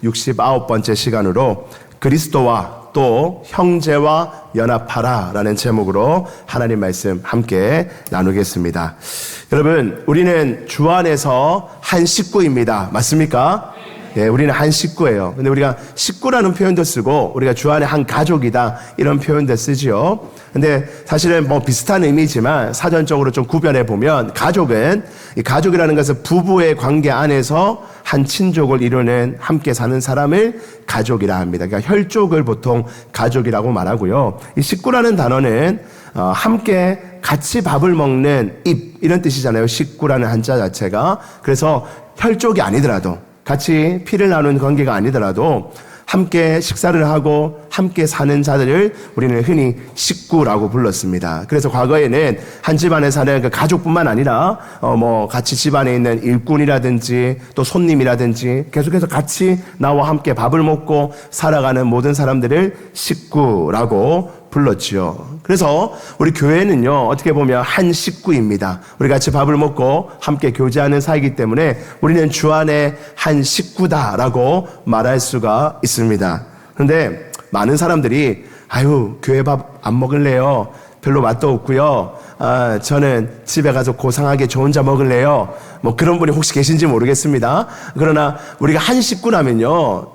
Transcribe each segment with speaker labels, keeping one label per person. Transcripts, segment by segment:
Speaker 1: 69번째 시간으로 그리스도와 또 형제와 연합하라 라는 제목으로 하나님 말씀 함께 나누겠습니다. 여러분, 우리는 주 안에서 한 식구입니다. 맞습니까? 예, 우리는 한 식구예요. 근데 우리가 식구라는 표현도 쓰고 우리가 주 안에 한 가족이다 이런 표현도 쓰지요. 근데 사실은 뭐 비슷한 의미지만 사전적으로 좀 구별해 보면 이 가족이라는 것은 부부의 관계 안에서 한 친족을 이루는 함께 사는 사람을 가족이라 합니다. 그러니까 혈족을 보통 가족이라고 말하고요. 이 식구라는 단어는 함께 같이 밥을 먹는 입 이런 뜻이잖아요. 식구라는 한자 자체가. 그래서 혈족이 아니더라도 같이 피를 나누는 관계가 아니더라도 함께 식사를 하고 함께 사는 자들을 우리는 흔히 식구라고 불렀습니다. 그래서 과거에는 한 집안에 사는 그 가족뿐만 아니라 같이 집안에 있는 일꾼이라든지 또 손님이라든지 계속해서 같이 나와 함께 밥을 먹고 살아가는 모든 사람들을 식구라고 불렀지요. 그래서 우리 교회는요, 어떻게 보면 한 식구입니다. 우리 같이 밥을 먹고 함께 교제하는 사이기 때문에 우리는 주 안에 한 식구다라고 말할 수가 있습니다. 그런데 많은 사람들이 교회 밥 안 먹을래요. 별로 맛도 없고요. 저는 집에 가서 고상하게 저 혼자 먹을래요. 그런 분이 혹시 계신지 모르겠습니다. 그러나 우리가 한 식구라면요,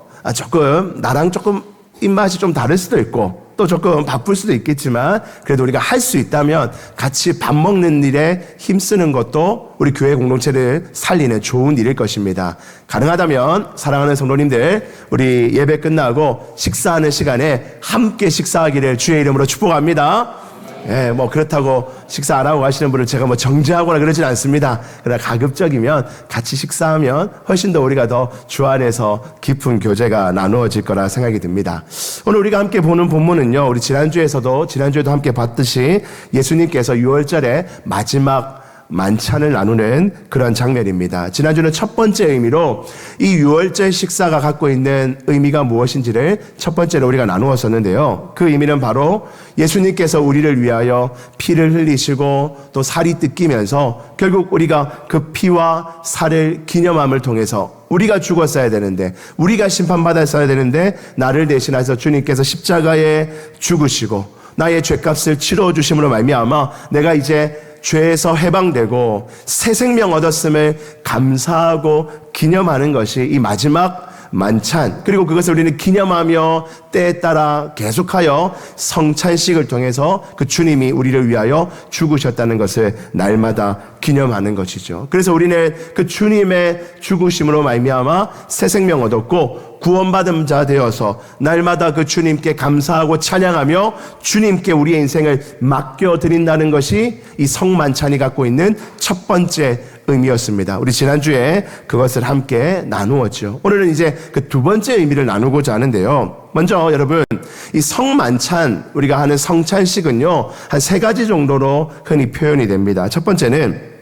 Speaker 1: 나랑 조금 입맛이 좀 다를 수도 있고 또 조금 바쁠 수도 있겠지만 그래도 우리가 할 수 있다면 같이 밥 먹는 일에 힘쓰는 것도 우리 교회 공동체를 살리는 좋은 일일 것입니다. 가능하다면 사랑하는 성도님들, 우리 예배 끝나고 식사하는 시간에 함께 식사하기를 주의 이름으로 축복합니다. 예, 그렇다고 식사 안 하고 가시는 분을 제가 정죄하거나 그러진 않습니다. 그러나 가급적이면 같이 식사하면 훨씬 더 우리가 더 주 안에서 깊은 교제가 나누어질 거라 생각이 듭니다. 오늘 우리가 함께 보는 본문은요, 우리 지난주에도 함께 봤듯이 예수님께서 6월절에 마지막 만찬을 나누는 그런 장면입니다. 지난주는 첫 번째 의미로 이 6월절 식사가 갖고 있는 의미가 무엇인지를 첫 번째로 우리가 나누었었는데요. 그 의미는 바로 예수님께서 우리를 위하여 피를 흘리시고 또 살이 뜯기면서 결국 우리가 그 피와 살을 기념함을 통해서 우리가 죽었어야 되는데, 우리가 심판받았어야 되는데 나를 대신해서 주님께서 십자가에 죽으시고 나의 죄값을 치러주심으로 말미암아 내가 이제 죄에서 해방되고 새 생명 얻었음을 감사하고 기념하는 것이 이 마지막 만찬, 그리고 그것을 우리는 기념하며 때에 따라 계속하여 성찬식을 통해서 그 주님이 우리를 위하여 죽으셨다는 것을 날마다 기념하는 것이죠. 그래서 우리는 그 주님의 죽으심으로 말미암아 새 생명 얻었고 구원받은 자 되어서 날마다 그 주님께 감사하고 찬양하며 주님께 우리의 인생을 맡겨드린다는 것이 이 성만찬이 갖고 있는 첫 번째 의미였습니다. 우리 지난주에 그것을 함께 나누었죠. 오늘은 이제 그 두 번째 의미를 나누고자 하는데요. 먼저 여러분, 이 성만찬, 우리가 하는 성찬식은요, 한 세 가지 정도로 흔히 표현이 됩니다. 첫 번째는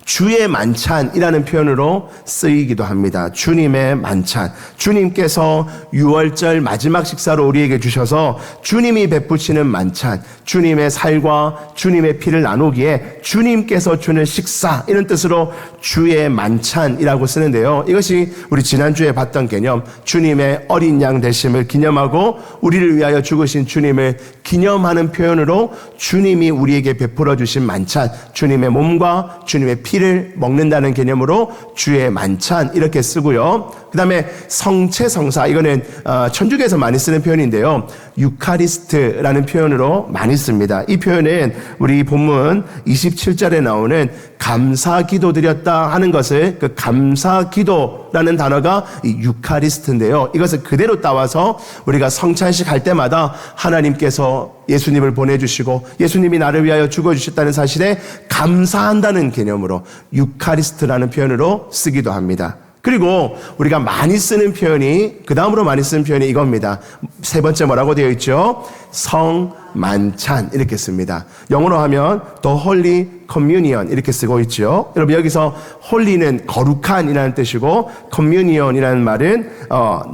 Speaker 1: 주의 만찬이라는 표현으로 쓰이기도 합니다. 주님의 만찬. 주님께서 6월절 마지막 식사로 우리에게 주셔서 주님이 베푸시는 만찬, 주님의 살과 주님의 피를 나누기에 주님께서 주는 식사, 이런 뜻으로 주의 만찬이라고 쓰는데요. 이것이 우리 지난주에 봤던 개념, 주님의 어린 양 되심을 기념하고 우리를 위하여 죽으신 주님을 기념하는 표현으로 주님이 우리에게 베풀어 주신 만찬, 주님의 몸과 주님의 피를 먹는다는 개념으로 주의 만찬 이렇게 쓰고요. 그 다음에 성체성사, 이거는 천주교에서 많이 쓰는 표현인데요. 유카리스트라는 표현으로 많이 씁니다. 이 표현은 우리 본문 27절에 나오는 감사기도 드렸다 하는 것을, 그 감사기도라는 단어가 이 유카리스트인데요. 이것을 그대로 따와서 우리가 성찬식 할 때마다 하나님께서 예수님을 보내주시고 예수님이 나를 위하여 죽어주셨다는 사실에 감사한다는 개념으로 유카리스트라는 표현으로 쓰기도 합니다. 그리고 우리가 많이 쓰는 표현이, 그 다음으로 많이 쓰는 표현이 이겁니다. 세 번째 뭐라고 되어 있죠? 성만찬 이렇게 씁니다. 영어로 하면 The Holy Communion 이렇게 쓰고 있죠. 여러분, 여기서 홀리는 거룩한이라는 뜻이고 communion이라는 말은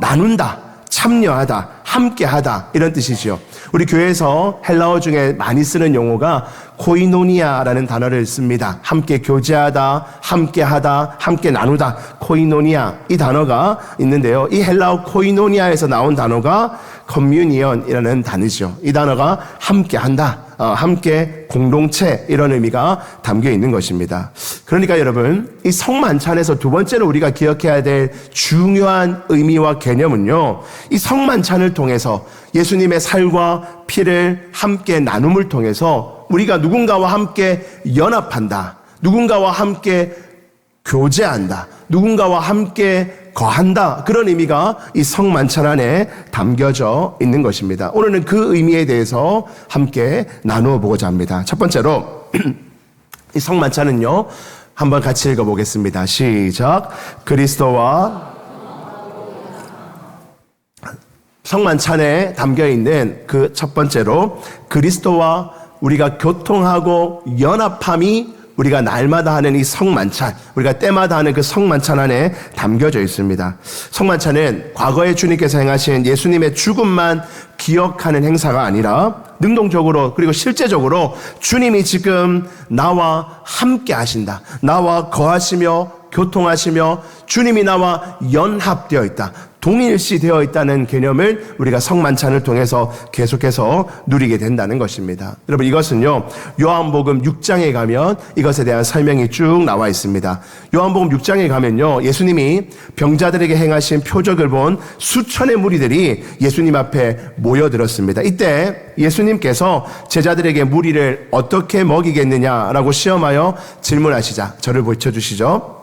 Speaker 1: 나눈다, 참여하다, 함께하다 이런 뜻이죠. 우리 교회에서 헬라어 중에 많이 쓰는 용어가 코이노니아라는 단어를 씁니다. 함께 교제하다, 함께 하다, 함께 나누다. 코이노니아 이 단어가 있는데요. 이 헬라어 코이노니아에서 나온 단어가 커뮤니언이라는 단어죠. 이 단어가 함께 한다, 함께 공동체 이런 의미가 담겨 있는 것입니다. 그러니까 여러분, 이 성만찬에서 두 번째로 우리가 기억해야 될 중요한 의미와 개념은요, 이 성만찬을 통해서 예수님의 살과 피를 함께 나눔을 통해서 우리가 누군가와 함께 연합한다, 누군가와 함께 교제한다, 누군가와 함께 거한다, 그런 의미가 이 성만찬 안에 담겨져 있는 것입니다. 오늘은 그 의미에 대해서 함께 나누어 보고자 합니다. 첫 번째로 이 성만찬은요, 한번 같이 읽어보겠습니다. 시작. 그리스도와 성만찬에 담겨 있는 그 첫 번째로 그리스도와 우리가 교통하고 연합함이 우리가 날마다 하는 이 성만찬, 우리가 때마다 하는 그 성만찬 안에 담겨져 있습니다. 성만찬은 과거에 주님께서 행하신 예수님의 죽음만 기억하는 행사가 아니라 능동적으로 그리고 실제적으로 주님이 지금 나와 함께 하신다, 나와 거하시며 교통하시며 주님이 나와 연합되어 있다, 동일시 되어 있다는 개념을 우리가 성만찬을 통해서 계속해서 누리게 된다는 것입니다. 여러분, 이것은요, 요한복음 6장에 가면 이것에 대한 설명이 쭉 나와 있습니다. 요한복음 6장에 가면요, 예수님이 병자들에게 행하신 표적을 본 수천의 무리들이 예수님 앞에 모여들었습니다. 이때 예수님께서 제자들에게 무리를 어떻게 먹이겠느냐라고 시험하여 질문하시자 저를 비춰주시죠.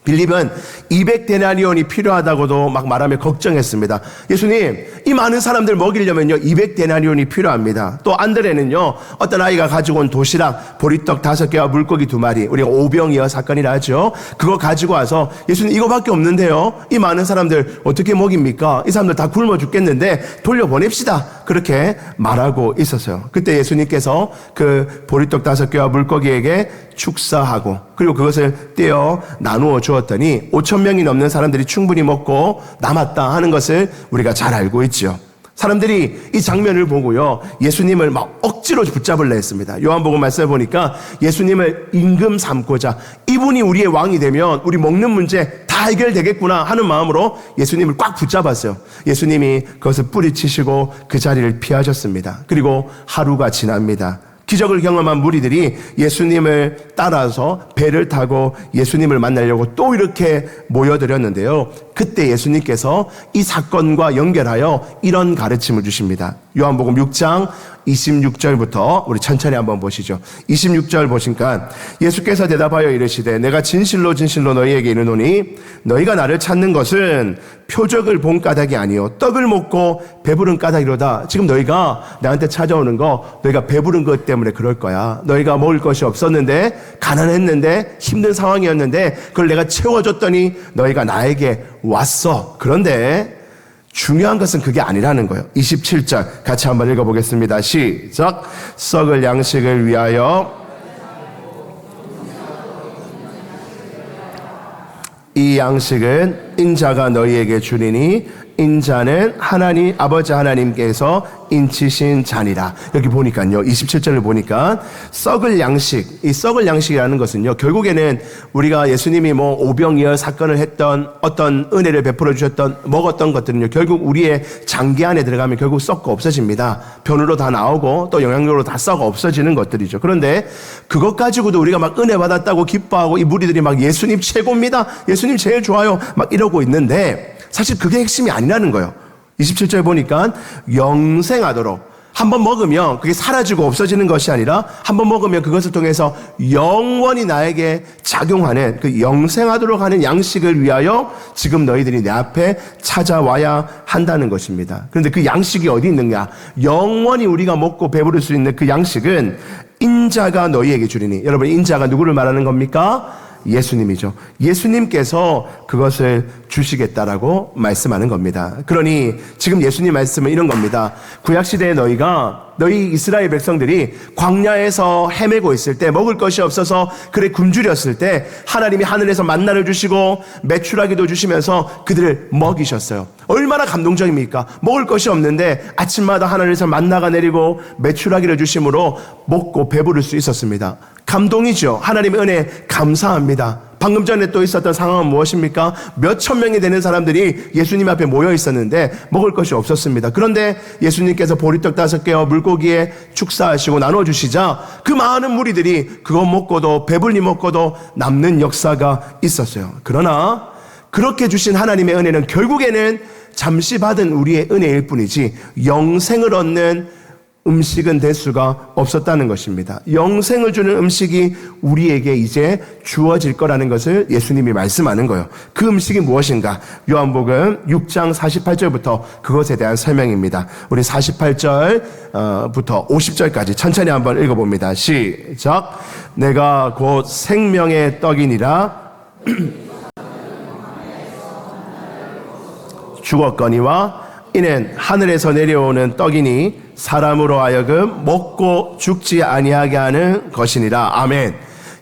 Speaker 1: 빌립은 200데나리온이 필요하다고도 막 말하며 걱정했습니다. 예수님, 이 많은 사람들 먹이려면요 200데나리온이 필요합니다. 또 안드레는요, 어떤 아이가 가지고 온 도시락, 보리떡 5개와 물고기 2마리, 우리가 오병이어 사건이라 하죠. 그거 가지고 와서 예수님, 이거밖에 없는데요, 이 많은 사람들 어떻게 먹입니까? 이 사람들 다 굶어 죽겠는데 돌려보냅시다, 그렇게 말하고 있었어요. 그때 예수님께서 그 보리떡 5개와 물고기에게 축사하고 그리고 그것을 떼어 나누어 주었더니 5,000명이 넘는 사람들이 충분히 먹고 남았다 하는 것을 우리가 잘 알고 있죠. 사람들이 이 장면을 보고요, 예수님을 막 억지로 붙잡으려 했습니다. 요한복음 말씀해 보니까 예수님을 임금 삼고자, 이분이 우리의 왕이 되면 우리 먹는 문제 다 해결되겠구나 하는 마음으로 예수님을 꽉 붙잡았어요. 예수님이 그것을 뿌리치시고 그 자리를 피하셨습니다. 그리고 하루가 지납니다. 기적을 경험한 무리들이 예수님을 따라서 배를 타고 예수님을 만나려고 또 이렇게 모여들었는데요. 그때 예수님께서 이 사건과 연결하여 이런 가르침을 주십니다. 요한복음 6장 26절부터 우리 천천히 한번 보시죠. 26절 보시니까 예수께서 대답하여 이르시되 내가 진실로 진실로 너희에게 이르노니 너희가 나를 찾는 것은 표적을 본 까닭이 아니요 떡을 먹고 배부른 까닭이로다. 지금 너희가 나한테 찾아오는 거 너희가 배부른 것 때문에 그럴 거야. 너희가 먹을 것이 없었는데 가난했는데 힘든 상황이었는데 그걸 내가 채워줬더니 너희가 나에게 왔어. 그런데 중요한 것은 그게 아니라는 거예요. 27절 같이 한번 읽어보겠습니다. 시작. 썩을 양식을 위하여 이 양식은 인자가 너희에게 주리니 인자는 하나님 아버지 하나님께서 인치신 잔이라. 여기 보니까요, 27절을 보니까 썩을 양식, 이 썩을 양식이라는 것은요, 결국에는 우리가 예수님이 뭐 오병이어 사건을 했던 어떤 은혜를 베풀어 주셨던 먹었던 것들은요, 결국 우리의 장기 안에 들어가면 결국 썩고 없어집니다. 변으로 다 나오고 또 영양적으로 다 썩어 없어지는 것들이죠. 그런데 그것 가지고도 우리가 막 은혜 받았다고 기뻐하고 이 무리들이 막 예수님 최고입니다, 예수님 제일 좋아요 막 이러고 있는데 사실 그게 핵심이 아니라는 거예요. 27절 보니까 영생하도록, 한번 먹으면 그게 사라지고 없어지는 것이 아니라 한번 먹으면 그것을 통해서 영원히 나에게 작용하는 그 영생하도록 하는 양식을 위하여 지금 너희들이 내 앞에 찾아와야 한다는 것입니다. 그런데 그 양식이 어디 있느냐? 영원히 우리가 먹고 배부를 수 있는 그 양식은 인자가 너희에게 주리니. 여러분, 인자가 누구를 말하는 겁니까? 예수님이죠. 예수님께서 그것을 주시겠다라고 말씀하는 겁니다. 그러니 지금 예수님 말씀은 이런 겁니다. 구약시대에 너희가 너희 이스라엘 백성들이 광야에서 헤매고 있을 때, 먹을 것이 없어서 그래 굶주렸을 때 하나님이 하늘에서 만나를 주시고 메추라기도 주시면서 그들을 먹이셨어요. 얼마나 감동적입니까? 먹을 것이 없는데 아침마다 하늘에서 만나가 내리고 메추라기를 주심으로 먹고 배부를 수 있었습니다. 감동이죠. 하나님의 은혜 감사합니다. 방금 전에 또 있었던 상황은 무엇입니까? 몇천 명이 되는 사람들이 예수님 앞에 모여 있었는데 먹을 것이 없었습니다. 그런데 예수님께서 보리떡 5개와 물고기에 축사하시고 나눠주시자 그 많은 무리들이 그거 먹고도 배불리 먹고도 남는 역사가 있었어요. 그러나 그렇게 주신 하나님의 은혜는 결국에는 잠시 받은 우리의 은혜일 뿐이지 영생을 얻는 음식은 될 수가 없었다는 것입니다. 영생을 주는 음식이 우리에게 이제 주어질 거라는 것을 예수님이 말씀하는 거예요. 그 음식이 무엇인가? 요한복음 6장 48절부터 그것에 대한 설명입니다. 우리 48절부터 50절까지 천천히 한번 읽어봅니다. 시작. 내가 곧 생명의 떡이니라 죽었거니와 이는 하늘에서 내려오는 떡이니 사람으로 하여금 먹고 죽지 아니하게 하는 것이니라. 아멘.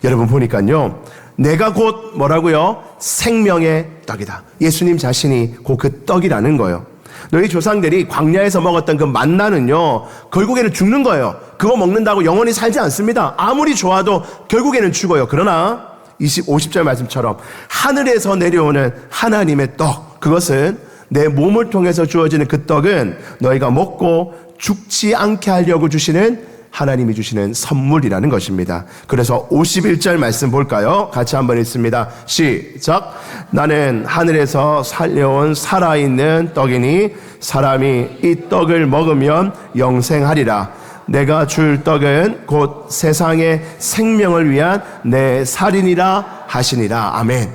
Speaker 1: 여러분 보니까요, 내가 곧 뭐라고요? 생명의 떡이다. 예수님 자신이 곧 그 떡이라는 거예요. 너희 조상들이 광야에서 먹었던 그 만나는요, 결국에는 죽는 거예요. 그거 먹는다고 영원히 살지 않습니다. 아무리 좋아도 결국에는 죽어요. 그러나 50절 말씀처럼 하늘에서 내려오는 하나님의 떡, 그것은 내 몸을 통해서 주어지는 그 떡은 너희가 먹고 죽지 않게 하려고 주시는 하나님이 주시는 선물이라는 것입니다. 그래서 51절 말씀 볼까요? 같이 한번 읽습니다. 시작. 나는 하늘에서 살려온 살아있는 떡이니 사람이 이 떡을 먹으면 영생하리라. 내가 줄 떡은 곧 세상의 생명을 위한 내 살이니라 하시니라. 아멘.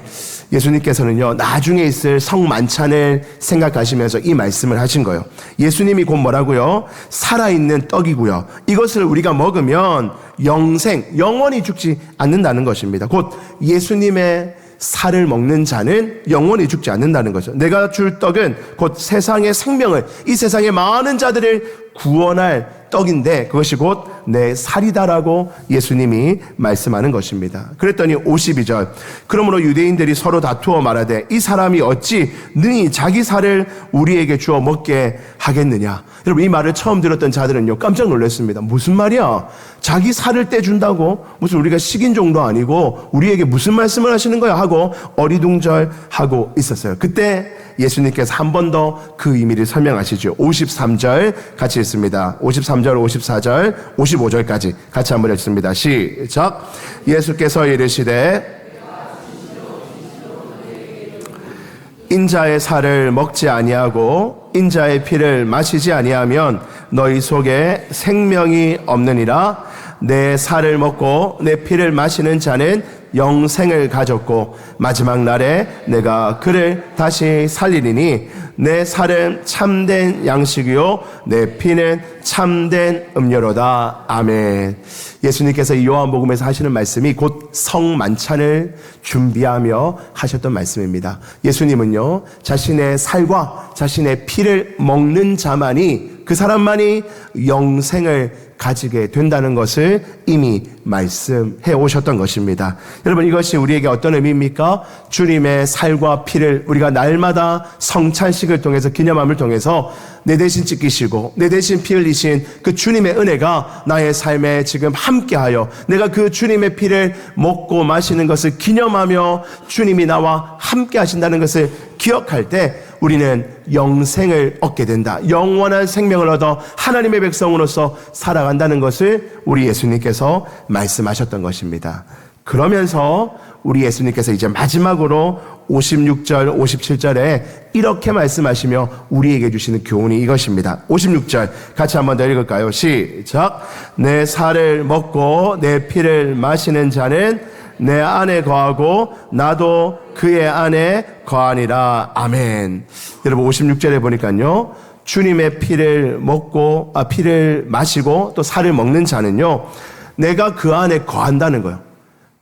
Speaker 1: 예수님께서는요, 나중에 있을 성만찬을 생각하시면서 이 말씀을 하신 거예요. 예수님이 곧 뭐라고요? 살아있는 떡이고요. 이것을 우리가 먹으면 영생, 영원히 죽지 않는다는 것입니다. 곧 예수님의 살을 먹는 자는 영원히 죽지 않는다는 거죠. 내가 줄 떡은 곧 세상의 생명을, 이 세상의 많은 자들을 구원할 떡인데 그것이 곧 내 살이다라고 예수님이 말씀하는 것입니다. 그랬더니 52절. 그러므로 유대인들이 서로 다투어 말하되 이 사람이 어찌 능히 자기 살을 우리에게 주어 먹게 하겠느냐. 여러분, 이 말을 처음 들었던 자들은요, 깜짝 놀랐습니다. 무슨 말이야? 자기 살을 떼준다고? 무슨 우리가 식인종도 아니고 우리에게 무슨 말씀을 하시는 거야? 하고 어리둥절하고 있었어요. 그때 예수님께서 한 번 더 그 의미를 설명하시죠. 53절 같이 읽습니다. 53절, 54절, 55절까지 같이 한번 읽습니다. 시작. 예수께서 이르시되 인자의 살을 먹지 아니하고 인자의 피를 마시지 아니하면 너희 속에 생명이 없느니라. 내 살을 먹고 내 피를 마시는 자는 영생을 가졌고 마지막 날에 내가 그를 다시 살리리니 내 살은 참된 양식이요 내 피는 참된 음료로다. 아멘. 예수님께서 이 요한복음에서 하시는 말씀이 곧 성만찬을 준비하며 하셨던 말씀입니다. 예수님은요, 자신의 살과 자신의 피를 먹는 자만이, 그 사람만이 영생을 가지게 된다는 것을 이미 말씀해 오셨던 것입니다. 여러분, 이것이 우리에게 어떤 의미입니까? 주님의 살과 피를 우리가 날마다 성찬식을 통해서, 기념함을 통해서 내 대신 찢기시고 내 대신 피 흘리신 그 주님의 은혜가 나의 삶에 지금 함께하여 내가 그 주님의 피를 먹고 마시는 것을 기념하며 주님이 나와 함께 하신다는 것을 기억할 때 우리는 영생을 얻게 된다. 영원한 생명을 얻어 하나님의 백성으로서 살아간다는 것을 우리 예수님께서 말씀하셨던 것입니다. 그러면서 우리 예수님께서 이제 마지막으로 56절, 57절에 이렇게 말씀하시며 우리에게 주시는 교훈이 이것입니다. 56절 같이 한번 더 읽을까요? 시작. 내 살을 먹고 내 피를 마시는 자는 내 안에 거하고 나도 그의 안에 거하니라. 아멘. 여러분, 56절에 보니까요, 주님의 피를 먹고 피를 마시고 또 살을 먹는 자는요, 내가 그 안에 거한다는 거예요.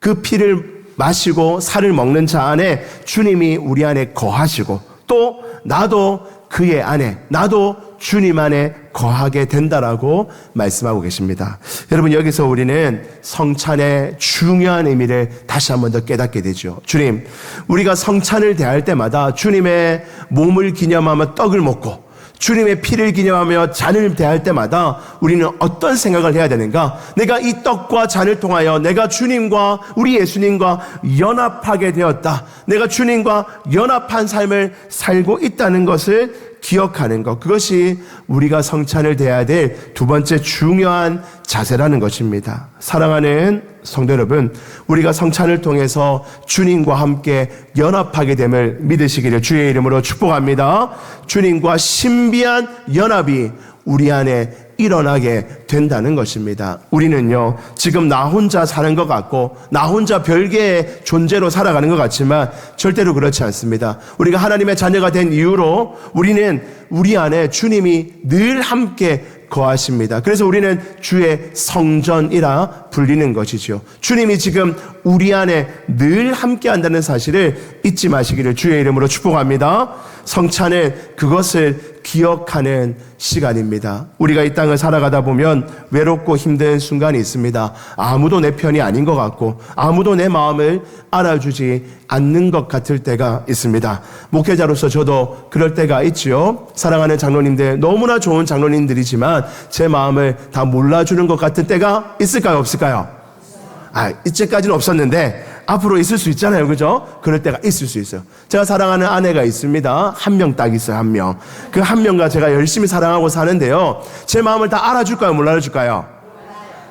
Speaker 1: 그 피를 마시고 살을 먹는 자 안에 주님이 우리 안에 거하시고 또 나도 그의 안에, 나도 주님 안에 거하게 된다라고 말씀하고 계십니다. 여러분, 여기서 우리는 성찬의 중요한 의미를 다시 한 번 더 깨닫게 되죠. 주님, 우리가 성찬을 대할 때마다 주님의 몸을 기념하며 떡을 먹고 주님의 피를 기념하며 잔을 대할 때마다 우리는 어떤 생각을 해야 되는가? 내가 이 떡과 잔을 통하여 내가 주님과 우리 예수님과 연합하게 되었다. 내가 주님과 연합한 삶을 살고 있다는 것을 기억하는 것. 그것이 우리가 성찬을 대해야 될 두 번째 중요한 자세라는 것입니다. 사랑하는 성도 여러분, 우리가 성찬을 통해서 주님과 함께 연합하게 됨을 믿으시기를 주의 이름으로 축복합니다. 주님과 신비한 연합이 우리 안에 일어나게 된다는 것입니다. 우리는요, 지금 나 혼자 사는 것 같고 나 혼자 별개의 존재로 살아가는 것 같지만 절대로 그렇지 않습니다. 우리가 하나님의 자녀가 된 이후로 우리는 우리 안에 주님이 늘 함께 거하십니다. 그래서 우리는 주의 성전이라 불리는 것이죠. 주님이 지금 우리 안에 늘 함께 한다는 사실을 잊지 마시기를 주의 이름으로 축복합니다. 성찬은 그것을 기억하는 시간입니다. 우리가 이 땅을 살아가다 보면 외롭고 힘든 순간이 있습니다. 아무도 내 편이 아닌 것 같고 아무도 내 마음을 알아주지 않는 것 같을 때가 있습니다. 목회자로서 저도 그럴 때가 있지요. 사랑하는 장로님들, 너무나 좋은 장로님들이지만 제 마음을 다 몰라주는 것 같은 때가 있을까요, 없을까요? 이제까지는 없었는데 앞으로 있을 수 있잖아요. 그죠? 그럴 때가 있을 수 있어요. 제가 사랑하는 아내가 있습니다. 한 명 딱 있어요. 한 명. 그 한 명과 제가 열심히 사랑하고 사는데요. 제 마음을 다 알아줄까요? 몰라줄까요?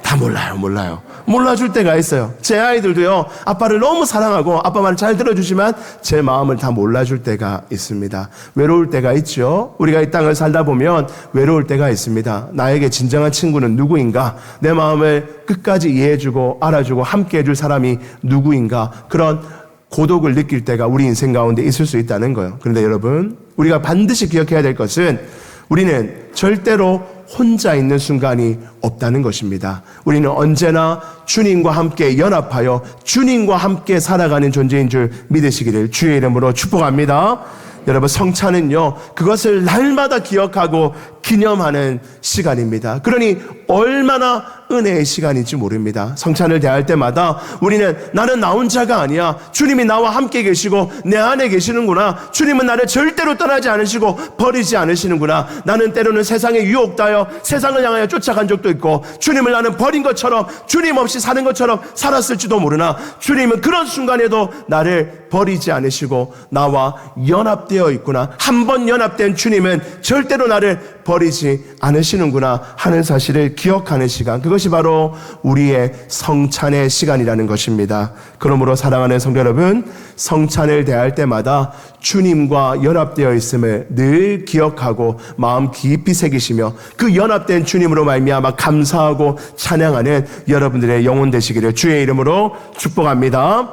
Speaker 1: 다 몰라요. 몰라줄 때가 있어요. 제 아이들도요, 아빠를 너무 사랑하고 아빠 말을 잘 들어주지만 제 마음을 다 몰라줄 때가 있습니다. 외로울 때가 있죠. 우리가 이 땅을 살다 보면 외로울 때가 있습니다. 나에게 진정한 친구는 누구인가? 내 마음을 끝까지 이해해주고 알아주고 함께 해줄 사람이 누구인가? 그런 고독을 느낄 때가 우리 인생 가운데 있을 수 있다는 거예요. 그런데 여러분, 우리가 반드시 기억해야 될 것은 우리는 절대로 혼자 있는 순간이 없다는 것입니다. 우리는 언제나 주님과 함께 연합하여 주님과 함께 살아가는 존재인 줄 믿으시기를 주의 이름으로 축복합니다. 여러분, 성찬은요, 그것을 날마다 기억하고 기념하는 시간입니다. 그러니 얼마나 은혜의 시간인지 모릅니다. 성찬을 대할 때마다 우리는 나는 나 혼자가 아니야. 주님이 나와 함께 계시고 내 안에 계시는구나. 주님은 나를 절대로 떠나지 않으시고 버리지 않으시는구나. 나는 때로는 세상에 유혹되어 세상을 향하여 쫓아간 적도 있고 주님을 나는 버린 것처럼 주님 없이 사는 것처럼 살았을지도 모르나 주님은 그런 순간에도 나를 버리지 않으시고 나와 연합되어 있구나. 한 번 연합된 주님은 절대로 나를 버리지 않으시는구나 하는 사실을 기억하는 시간, 그것이 바로 우리의 성찬의 시간이라는 것입니다. 그러므로 사랑하는 성도 여러분, 성찬을 대할 때마다 주님과 연합되어 있음을 늘 기억하고 마음 깊이 새기시며 그 연합된 주님으로 말미암아 감사하고 찬양하는 여러분들의 영혼 되시기를 주의 이름으로 축복합니다.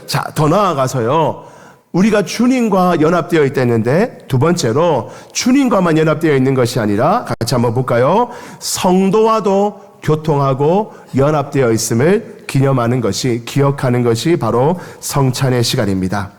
Speaker 1: 자, 더 나아가서요, 우리가 주님과 연합되어 있다는데 두 번째로 주님과만 연합되어 있는 것이 아니라 같이 한번 볼까요? 성도와도 교통하고 연합되어 있음을 기념하는 것이, 기억하는 것이 바로 성찬의 시간입니다.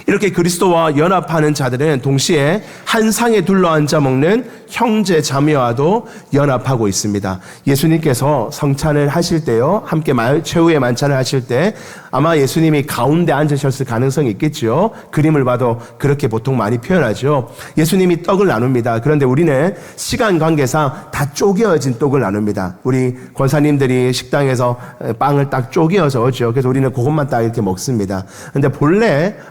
Speaker 1: 이렇게 그리스도와 연합하는 자들은 동시에 한 상에 둘러앉아 먹는 형제 자매와도 연합하고 있습니다. 예수님께서 성찬을 하실 때요, 함께 최후의 만찬을 하실 때 아마 예수님이 가운데 앉으셨을 가능성이 있겠죠. 그림을 봐도 그렇게 보통 많이 표현하죠. 예수님이 떡을 나눕니다. 그런데 우리는 시간 관계상 다 쪼개어진 떡을 나눕니다. 우리 권사님들이 식당에서 빵을 딱 쪼개어서 오죠. 그래서 우리는 그것만 딱 이렇게 먹습니다. 근데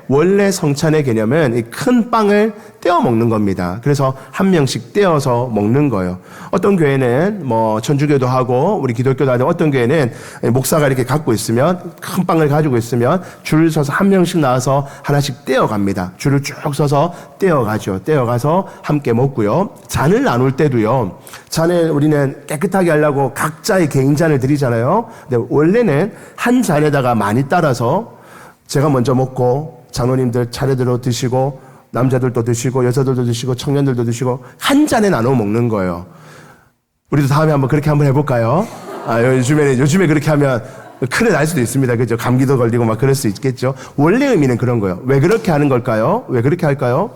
Speaker 1: 원래 성찬의 개념은 이 큰 빵을 떼어 먹는 겁니다. 그래서 한 명씩 떼어서 먹는 거예요. 어떤 교회는 천주교도 하고 우리 기독교도 하고, 어떤 교회는 목사가 이렇게 갖고 있으면, 큰 빵을 가지고 있으면 줄을 서서 한 명씩 나와서 하나씩 떼어 갑니다. 줄을 쭉 서서 떼어 가죠. 떼어 가서 함께 먹고요. 잔을 나눌 때도요, 잔을 우리는 깨끗하게 하려고 각자의 개인 잔을 드리잖아요. 근데 원래는 한 잔에다가 많이 따라서 제가 먼저 먹고 장로님들 차례대로 드시고 남자들도 드시고 여자들도 드시고 청년들도 드시고 한 잔에 나눠 먹는 거예요. 우리도 다음에 그렇게 한번 해볼까요? 요즘에 그렇게 하면 큰일 날 수도 있습니다. 그죠? 감기도 걸리고 그럴 수 있겠죠. 원래 의미는 그런 거예요. 왜 그렇게 하는 걸까요? 왜 그렇게 할까요?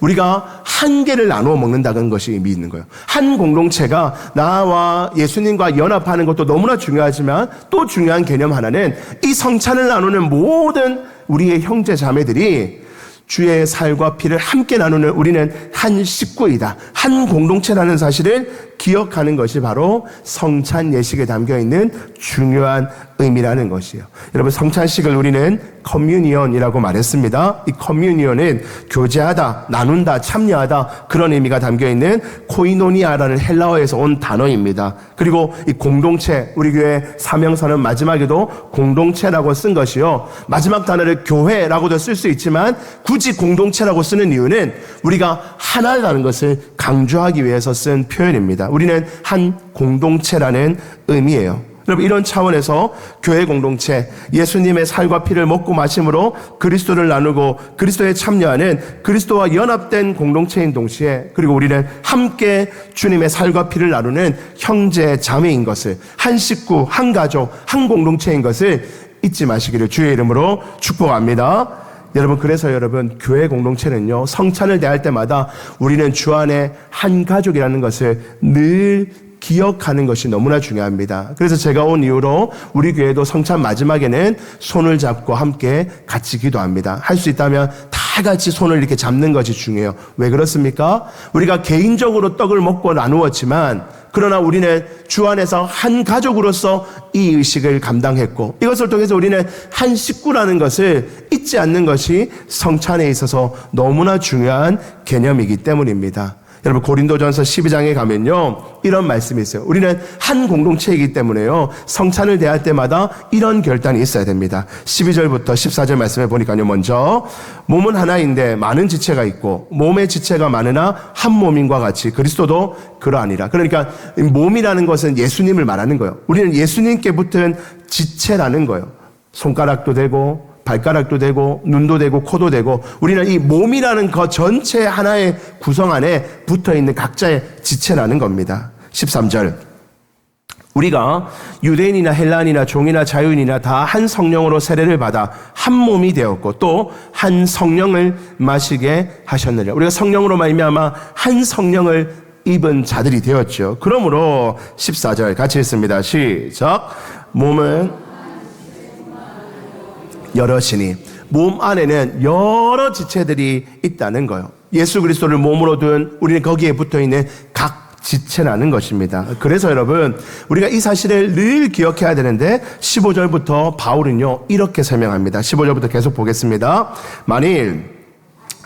Speaker 1: 우리가 한 개를 나누어 먹는다는 것이 의미 있는 거예요. 한 공동체가 나와 예수님과 연합하는 것도 너무나 중요하지만 또 중요한 개념 하나는 이 성찬을 나누는 모든 우리의 형제 자매들이 주의 살과 피를 함께 나누는 우리는 한 식구이다. 한 공동체라는 사실을 기억하는 것이 바로 성찬 예식에 담겨있는 중요한 의미라는 것이에요. 여러분, 성찬식을 우리는 커뮤니언이라고 말했습니다. 이 커뮤니언은 교제하다, 나눈다, 참여하다 그런 의미가 담겨있는 코이노니아라는 헬라어에서 온 단어입니다. 그리고 이 공동체, 우리 교회 사명서는 마지막에도 공동체라고 쓴 것이요. 마지막 단어를 교회라고도 쓸 수 있지만 굳이 공동체라고 쓰는 이유는 우리가 하나라는 것을 강조하기 위해서 쓴 표현입니다. 우리는 한 공동체라는 의미예요. 여러분, 이런 차원에서 교회 공동체, 예수님의 살과 피를 먹고 마심으로 그리스도를 나누고 그리스도에 참여하는 그리스도와 연합된 공동체인 동시에, 그리고 우리는 함께 주님의 살과 피를 나누는 형제 자매인 것을, 한 식구, 한 가족, 한 공동체인 것을 잊지 마시기를 주의 이름으로 축복합니다. 여러분, 그래서 여러분, 교회 공동체는요, 성찬을 대할 때마다 우리는 주 안에 한 가족이라는 것을 늘 기억하는 것이 너무나 중요합니다. 그래서 제가 온 이후로 우리 교회도 성찬 마지막에는 손을 잡고 함께 같이 기도합니다. 할 수 있다면 다 같이 손을 이렇게 잡는 것이 중요해요. 왜 그렇습니까? 우리가 개인적으로 떡을 먹고 나누었지만 그러나 우리는 주 안에서 한 가족으로서 이 의식을 감당했고, 이것을 통해서 우리는 한 식구라는 것을 잊지 않는 것이 성찬에 있어서 너무나 중요한 개념이기 때문입니다. 여러분, 고린도전서 12장에 가면요, 이런 말씀이 있어요. 우리는 한 공동체이기 때문에요, 성찬을 대할 때마다 이런 결단이 있어야 됩니다. 12절부터 14절 말씀해 보니까요, 먼저 몸은 하나인데 많은 지체가 있고 몸의 지체가 많으나 한 몸인과 같이 그리스도도 그러하니라. 그러니까 몸이라는 것은 예수님을 말하는 거예요. 우리는 예수님께 붙은 지체라는 거예요. 손가락도 되고 발가락도 되고 눈도 되고 코도 되고, 우리는 이 몸이라는 것 전체 하나의 구성 안에 붙어있는 각자의 지체라는 겁니다. 13절, 우리가 유대인이나 헬라인이나 종이나 자유인이나 다 한 성령으로 세례를 받아 한 몸이 되었고 또 한 성령을 마시게 하셨느니라. 우리가 성령으로 말미암아 한 성령을 입은 자들이 되었죠. 그러므로 14절 같이 읽습니다. 시작. 몸은 여럿이니, 몸 안에는 여러 지체들이 있다는 거예요. 예수 그리스도를 몸으로 둔 우리는 거기에 붙어있는 각 지체라는 것입니다. 그래서 여러분, 우리가 이 사실을 늘 기억해야 되는데 15절부터 바울은요 이렇게 설명합니다. 15절부터 계속 보겠습니다. 만일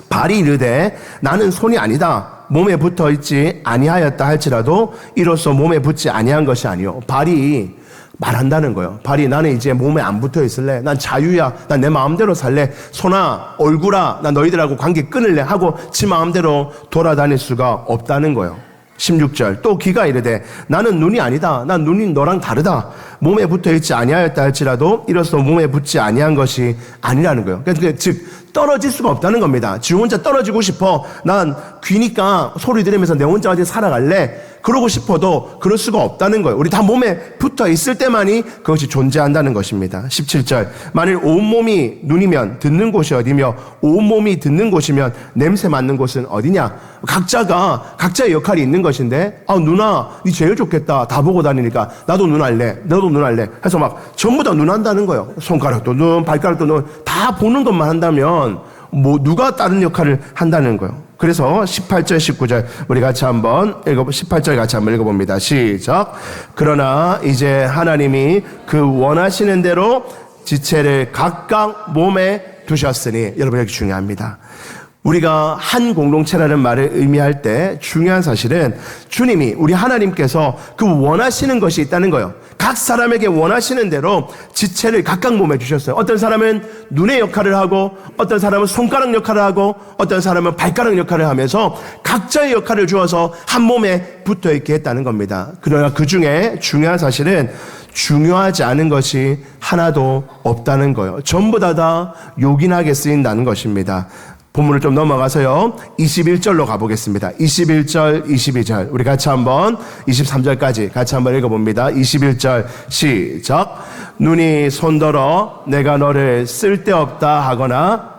Speaker 1: 발이 이르되 나는 손이 아니다, 몸에 붙어있지 아니하였다 할지라도 이로써 몸에 붙지 아니한 것이 아니요, 발이 말한다는 거예요. 발이 나는 이제 몸에 안 붙어 있을래, 난 자유야, 난 내 마음대로 살래, 손아 얼굴아 난 너희들하고 관계 끊을래 하고 지 마음대로 돌아다닐 수가 없다는 거예요. 16절, 또 귀가 이르되 나는 눈이 아니다, 난 눈이 너랑 다르다, 몸에 붙어있지 아니하였다 할지라도 이로써 몸에 붙지 아니한 것이 아니라는 거예요. 그러니까 즉 떨어질 수가 없다는 겁니다. 지 혼자 떨어지고 싶어, 난 귀니까 소리 들으면서 내 혼자 어디 살아갈래, 그러고 싶어도 그럴 수가 없다는 거예요. 우리 다 몸에 붙어 있을 때만이 그것이 존재한다는 것입니다. 17절, 만일 온몸이 눈이면 듣는 곳이 어디며 온몸이 듣는 곳이면 냄새 맡는 곳은 어디냐. 각자가 각자의 역할이 있는 것인데, 아 누나 니 제일 좋겠다, 다 보고 다니니까 나도 눈 할래, 너도 눈 할래 해서 막 전부 다 눈 한다는 거예요. 손가락도 눈, 발가락도 눈, 다 보는 것만 한다면 뭐 누가 다른 역할을 한다는 거예요. 그래서 18절 19절 우리 같이 한번 18절 같이 한번 읽어봅니다. 시작. 그러나 이제 하나님이 그 원하시는 대로 지체를 각각 몸에 두셨으니, 여러분 여기 중요합니다. 우리가 한 공동체라는 말을 의미할 때 중요한 사실은 주님이, 우리 하나님께서 그 원하시는 것이 있다는 거예요. 각 사람에게 원하시는 대로 지체를 각각 몸에 주셨어요. 어떤 사람은 눈의 역할을 하고, 어떤 사람은 손가락 역할을 하고, 어떤 사람은 발가락 역할을 하면서 각자의 역할을 주어서 한 몸에 붙어있게 했다는 겁니다. 그러나 그 중에 중요한 사실은 중요하지 않은 것이 하나도 없다는 거예요. 전부 다 요긴하게 쓰인다는 것입니다. 본문을 좀 넘어가서요 21절로 가보겠습니다. 21절 22절 우리 같이 한번 23절까지 같이 한번 읽어봅니다. 21절 시작. 눈이 손더러 내가 너를 쓸데없다 하거나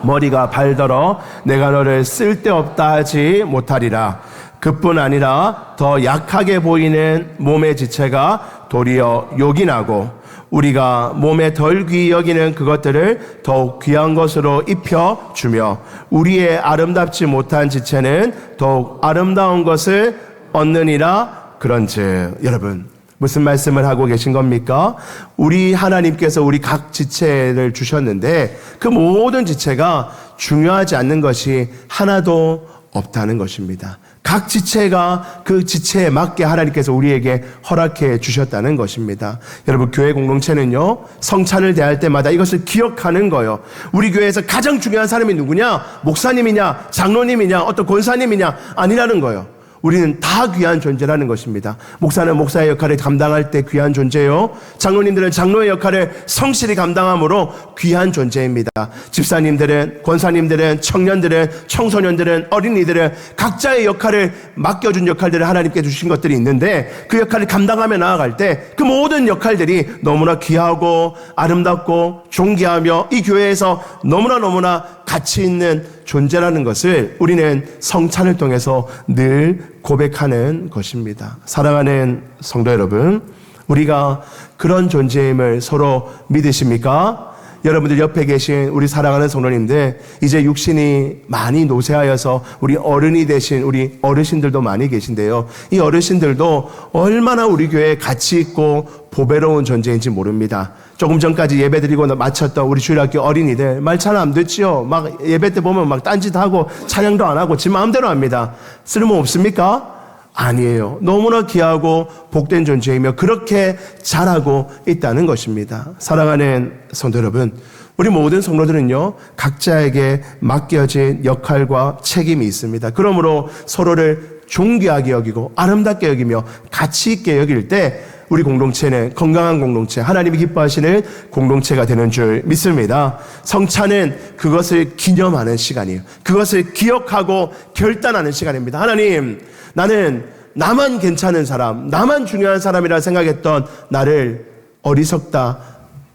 Speaker 1: 머리가 발더러 내가 너를 쓸데없다 하지 못하리라. 그뿐 아니라 더 약하게 보이는 몸의 지체가 도리어 욕이 나고 우리가 몸에 덜 귀히 여기는 그것들을 더욱 귀한 것으로 입혀주며 우리의 아름답지 못한 지체는 더욱 아름다운 것을 얻느니라. 그런즉 여러분 무슨 말씀을 하고 계신 겁니까? 우리 하나님께서 우리 각 지체를 주셨는데 그 모든 지체가 중요하지 않는 것이 하나도 없다는 것입니다. 각 지체가 그 지체에 맞게 하나님께서 우리에게 허락해 주셨다는 것입니다. 여러분 교회 공동체는요 성찬을 대할 때마다 이것을 기억하는 거예요. 우리 교회에서 가장 중요한 사람이 누구냐? 목사님이냐? 장로님이냐? 어떤 권사님이냐? 아니라는 거예요. 우리는 다 귀한 존재라는 것입니다. 목사는 목사의 역할을 감당할 때 귀한 존재요. 장로님들은 장로의 역할을 성실히 감당함으로 귀한 존재입니다. 집사님들은, 권사님들은, 청년들은, 청소년들은, 어린이들은 각자의 역할을 맡겨준 역할들을 하나님께 주신 것들이 있는데 그 역할을 감당하며 나아갈 때 그 모든 역할들이 너무나 귀하고 아름답고 존귀하며 이 교회에서 너무나 가치 있는 존재라는 것을 우리는 성찬을 통해서 늘 고백하는 것입니다. 사랑하는 성도 여러분, 우리가 그런 존재임을 서로 믿으십니까? 여러분들 옆에 계신 우리 사랑하는 성도님들, 이제 육신이 많이 노쇠하여서 우리 어른이 되신 우리 어르신들도 많이 계신데요. 이 어르신들도 얼마나 우리 교회에 가치 있고 보배로운 존재인지 모릅니다. 조금 전까지 예배 드리고 마쳤던 우리 주일학교 어린이들 말 잘 안 듣지요. 막 예배 때 보면 막 딴짓하고 찬양도 안 하고 지 마음대로 합니다. 쓸모 없습니까? 아니에요. 너무나 귀하고 복된 존재이며 그렇게 잘하고 있다는 것입니다. 사랑하는 성도 여러분, 우리 모든 성도들은요 각자에게 맡겨진 역할과 책임이 있습니다. 그러므로 서로를 존귀하게 여기고 아름답게 여기며 가치 있게 여길 때 우리 공동체는 건강한 공동체, 하나님이 기뻐하시는 공동체가 되는 줄 믿습니다. 성찬은 그것을 기념하는 시간이에요. 그것을 기억하고 결단하는 시간입니다. 하나님, 나는 나만 괜찮은 사람, 나만 중요한 사람이라 생각했던 나를 어리석다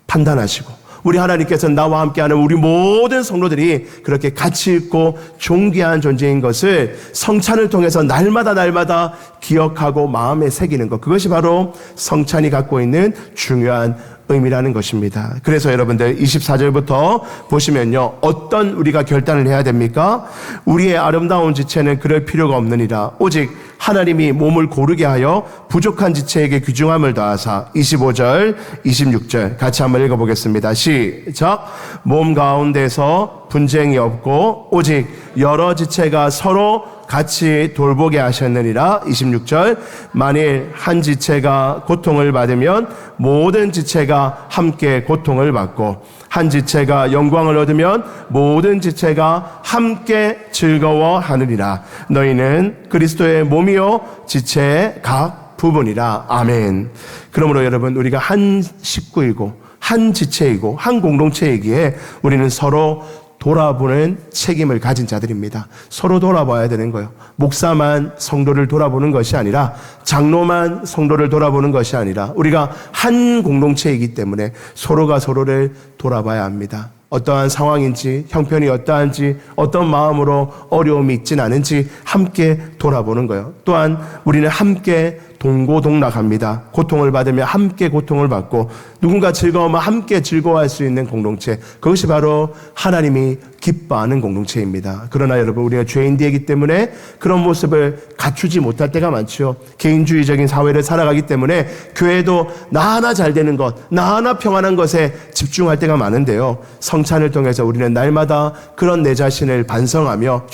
Speaker 1: 판단하시고 우리 하나님께서는 나와 함께하는 우리 모든 성도들이 그렇게 가치 있고 존귀한 존재인 것을 성찬을 통해서 날마다 기억하고 마음에 새기는 것, 그것이 바로 성찬이 갖고 있는 중요한 의미라는 것입니다. 그래서 여러분들 24절부터 보시면요, 어떤 우리가 결단을 해야 됩니까? 우리의 아름다운 지체는 그럴 필요가 없느니라. 오직 하나님이 몸을 고르게 하여 부족한 지체에게 귀중함을 더하사. 25절, 26절 같이 한번 읽어보겠습니다. 시작. 몸 가운데서 분쟁이 없고 오직 여러 지체가 서로 같이 돌보게 하셨느니라. 26절. 만일 한 지체가 고통을 받으면 모든 지체가 함께 고통을 받고 한 지체가 영광을 얻으면 모든 지체가 함께 즐거워하느니라. 너희는 그리스도의 몸이요 지체의 각 부분이라. 아멘. 그러므로 여러분, 우리가 한 식구이고 한 지체이고 한 공동체이기에 우리는 서로 돌아보는 책임을 가진 자들입니다. 서로 돌아봐야 되는 거예요. 목사만 성도를 돌아보는 것이 아니라, 장로만 성도를 돌아보는 것이 아니라 우리가 한 공동체이기 때문에 서로가 서로를 돌아봐야 합니다. 어떠한 상황인지, 형편이 어떠한지, 어떤 마음으로 어려움이 있진 않은지 함께 돌아보는 거예요. 또한 우리는 함께 동고동락합니다. 고통을 받으면 함께 고통을 받고 누군가 즐거우면 함께 즐거워할 수 있는 공동체, 그것이 바로 하나님이 기뻐하는 공동체입니다. 그러나 여러분, 우리가 죄인되기 때문에 그런 모습을 갖추지 못할 때가 많죠. 개인주의적인 사회를 살아가기 때문에 교회도 나 하나 잘 되는 것, 나 하나 평안한 것에 집중할 때가 많은데요, 성찬을 통해서 우리는 날마다 그런 내 자신을 반성하며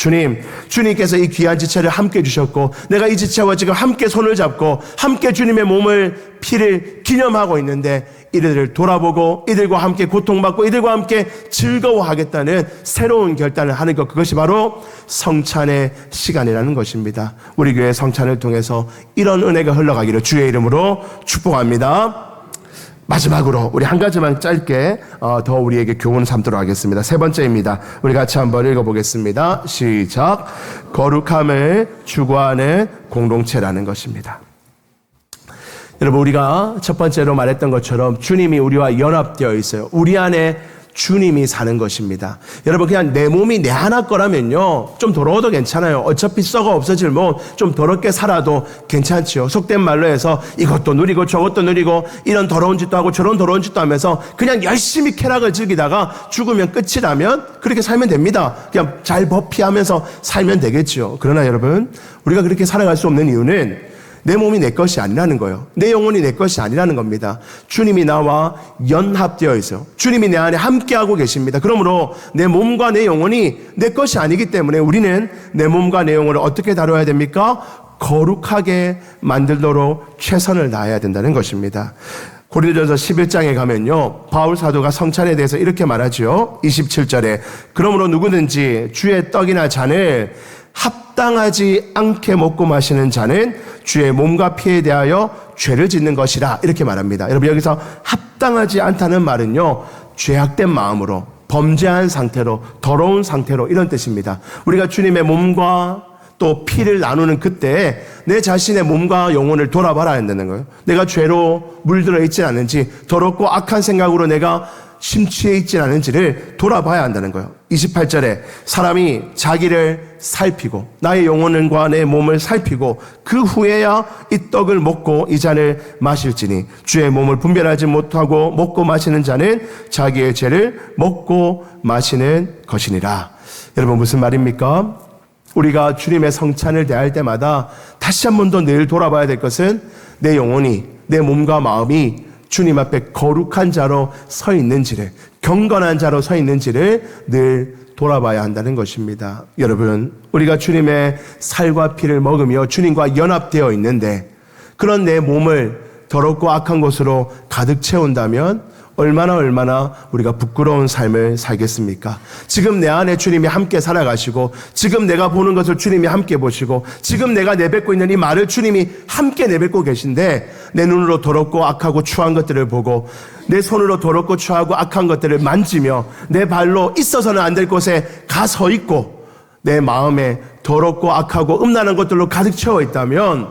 Speaker 1: 주님께서 이 귀한 지체를 함께 주셨고 내가 이 지체와 지금 함께 손을 잡고 함께 주님의 몸을 피를 기념하고 있는데 이들을 돌아보고 이들과 함께 고통받고 이들과 함께 즐거워하겠다는 새로운 결단을 하는 것, 그것이 바로 성찬의 시간이라는 것입니다. 우리 교회 성찬을 통해서 이런 은혜가 흘러가기를 주의 이름으로 축복합니다. 마지막으로 우리 한 가지만 짧게 더 우리에게 교훈을 삼도록 하겠습니다. 세 번째입니다. 우리 같이 한번 읽어보겠습니다. 시작. 거룩함을 추구하는 공동체라는 것입니다. 여러분, 우리가 첫 번째로 말했던 것처럼 주님이 우리와 연합되어 있어요. 우리 안에 주님이 사는 것입니다. 여러분, 그냥 내 몸이 내 하나 거라면요, 좀 더러워도 괜찮아요. 어차피 썩어 없어질 몸 좀 더럽게 살아도 괜찮지요. 속된 말로 해서 이것도 누리고 저것도 누리고 이런 더러운 짓도 하고 저런 더러운 짓도 하면서 그냥 열심히 쾌락을 즐기다가 죽으면 끝이라면 그렇게 살면 됩니다. 그냥 잘 버피하면서 살면 되겠죠. 그러나 여러분, 우리가 그렇게 살아갈 수 없는 이유는 내 몸이 내 것이 아니라는 거예요. 내 영혼이 내 것이 아니라는 겁니다. 주님이 나와 연합되어 있어요. 주님이 내 안에 함께하고 계십니다. 그러므로 내 몸과 내 영혼이 내 것이 아니기 때문에 우리는 내 몸과 내 영혼을 어떻게 다뤄야 됩니까? 거룩하게 만들도록 최선을 다해야 된다는 것입니다. 고린도전서 11장에 가면요, 바울 사도가 성찬에 대해서 이렇게 말하죠. 27절에 그러므로 누구든지 주의 떡이나 잔을 합당하지 않게 먹고 마시는 자는 주의 몸과 피에 대하여 죄를 짓는 것이라 이렇게 말합니다. 여러분, 여기서 합당하지 않다는 말은요, 죄악된 마음으로, 범죄한 상태로, 더러운 상태로 이런 뜻입니다. 우리가 주님의 몸과 또 피를 나누는 그때 내 자신의 몸과 영혼을 돌아봐야 한다는 거예요. 내가 죄로 물들어 있지 않은지, 더럽고 악한 생각으로 내가 심취해 있지 않은지를 돌아봐야 한다는 거예요. 28절에 사람이 자기를 살피고 나의 영혼과 내 몸을 살피고 그 후에야 이 떡을 먹고 이 잔을 마실지니 주의 몸을 분별하지 못하고 먹고 마시는 자는 자기의 죄를 먹고 마시는 것이니라. 여러분, 무슨 말입니까? 우리가 주님의 성찬을 대할 때마다 다시 한 번 더 늘 돌아봐야 될 것은 내 영혼이, 내 몸과 마음이 주님 앞에 거룩한 자로 서 있는지를, 경건한 자로 서 있는지를 늘 돌아봐야 한다는 것입니다. 여러분, 우리가 주님의 살과 피를 먹으며 주님과 연합되어 있는데 그런 내 몸을 더럽고 악한 것으로 가득 채운다면 얼마나 우리가 부끄러운 삶을 살겠습니까? 지금 내 안에 주님이 함께 살아가시고 지금 내가 보는 것을 주님이 함께 보시고 지금 내가 내뱉고 있는 이 말을 주님이 함께 내뱉고 계신데 내 눈으로 더럽고 악하고 추한 것들을 보고 내 손으로 더럽고 추하고 악한 것들을 만지며 내 발로 있어서는 안 될 곳에 가 서 있고 내 마음에 더럽고 악하고 음란한 것들로 가득 채워 있다면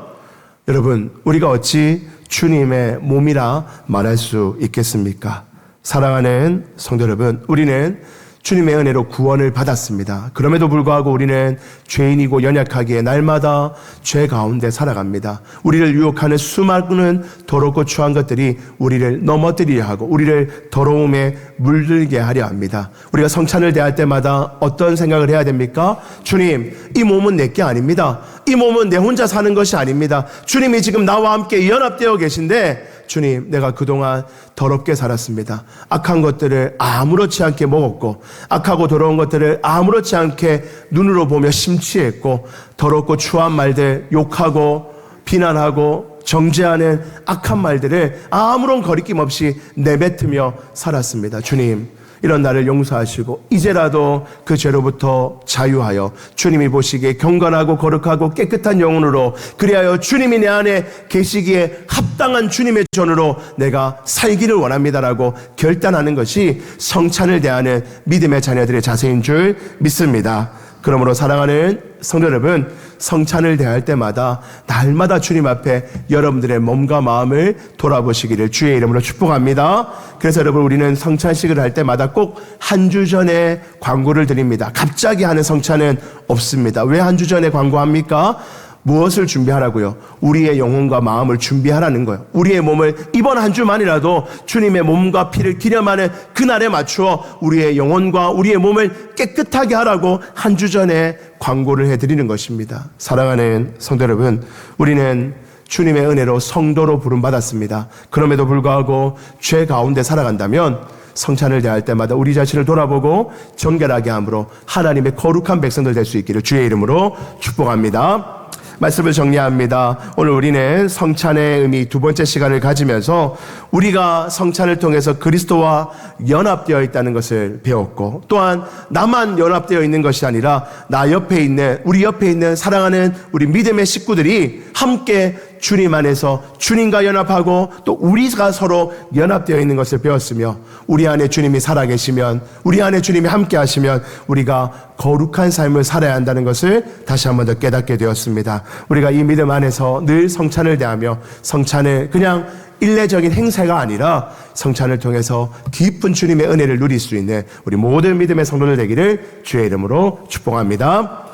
Speaker 1: 여러분, 우리가 어찌 주님의 몸이라 말할 수 있겠습니까? 사랑하는 성도 여러분, 우리는 주님의 은혜로 구원을 받았습니다. 그럼에도 불구하고 우리는 죄인이고 연약하기에 날마다 죄 가운데 살아갑니다. 우리를 유혹하는 수많은 더럽고 추한 것들이 우리를 넘어뜨리려 하고 우리를 더러움에 물들게 하려 합니다. 우리가 성찬을 대할 때마다 어떤 생각을 해야 됩니까? 주님, 이 몸은 내게 아닙니다. 이 몸은 내 혼자 사는 것이 아닙니다. 주님이 지금 나와 함께 연합되어 계신데 주님, 내가 그동안 더럽게 살았습니다. 악한 것들을 아무렇지 않게 먹었고 악하고 더러운 것들을 아무렇지 않게 눈으로 보며 심취했고 더럽고 추한 말들, 욕하고 비난하고 정죄하는 악한 말들을 아무런 거리낌 없이 내뱉으며 살았습니다. 주님, 이런 나를 용서하시고 이제라도 그 죄로부터 자유하여 주님이 보시기에 경건하고 거룩하고 깨끗한 영혼으로 그리하여 주님이 내 안에 계시기에 합당한 주님의 전으로 내가 살기를 원합니다라고 결단하는 것이 성찬을 대하는 믿음의 자녀들의 자세인 줄 믿습니다. 그러므로 사랑하는 성도 여러분, 성찬을 대할 때마다 날마다 주님 앞에 여러분들의 몸과 마음을 돌아보시기를 주의 이름으로 축복합니다. 그래서 여러분, 우리는 성찬식을 할 때마다 꼭 한 주 전에 광고를 드립니다. 갑자기 하는 성찬은 없습니다. 왜 한 주 전에 광고합니까? 무엇을 준비하라고요? 우리의 영혼과 마음을 준비하라는 거예요. 우리의 몸을 이번 한 주만이라도 주님의 몸과 피를 기념하는 그날에 맞추어 우리의 영혼과 우리의 몸을 깨끗하게 하라고 한 주 전에 광고를 해드리는 것입니다. 사랑하는 성도 여러분, 우리는 주님의 은혜로 성도로 부름받았습니다. 그럼에도 불구하고 죄 가운데 살아간다면 성찬을 대할 때마다 우리 자신을 돌아보고 정결하게 함으로 하나님의 거룩한 백성들 될 수 있기를 주의 이름으로 축복합니다. 말씀을 정리합니다. 오늘 우리는 성찬의 의미 두 번째 시간을 가지면서 우리가 성찬을 통해서 그리스도와 연합되어 있다는 것을 배웠고, 또한 나만 연합되어 있는 것이 아니라 나 옆에 있는, 우리 옆에 있는 사랑하는 우리 믿음의 식구들이 함께 주님 안에서 주님과 연합하고 또 우리가 서로 연합되어 있는 것을 배웠으며, 우리 안에 주님이 살아계시면, 우리 안에 주님이 함께 하시면 우리가 거룩한 삶을 살아야 한다는 것을 다시 한 번 더 깨닫게 되었습니다. 우리가 이 믿음 안에서 늘 성찬을 대하며 성찬을 그냥 일례적인 행사가 아니라 성찬을 통해서 깊은 주님의 은혜를 누릴 수 있는 우리 모든 믿음의 성도들 되기를 주의 이름으로 축복합니다.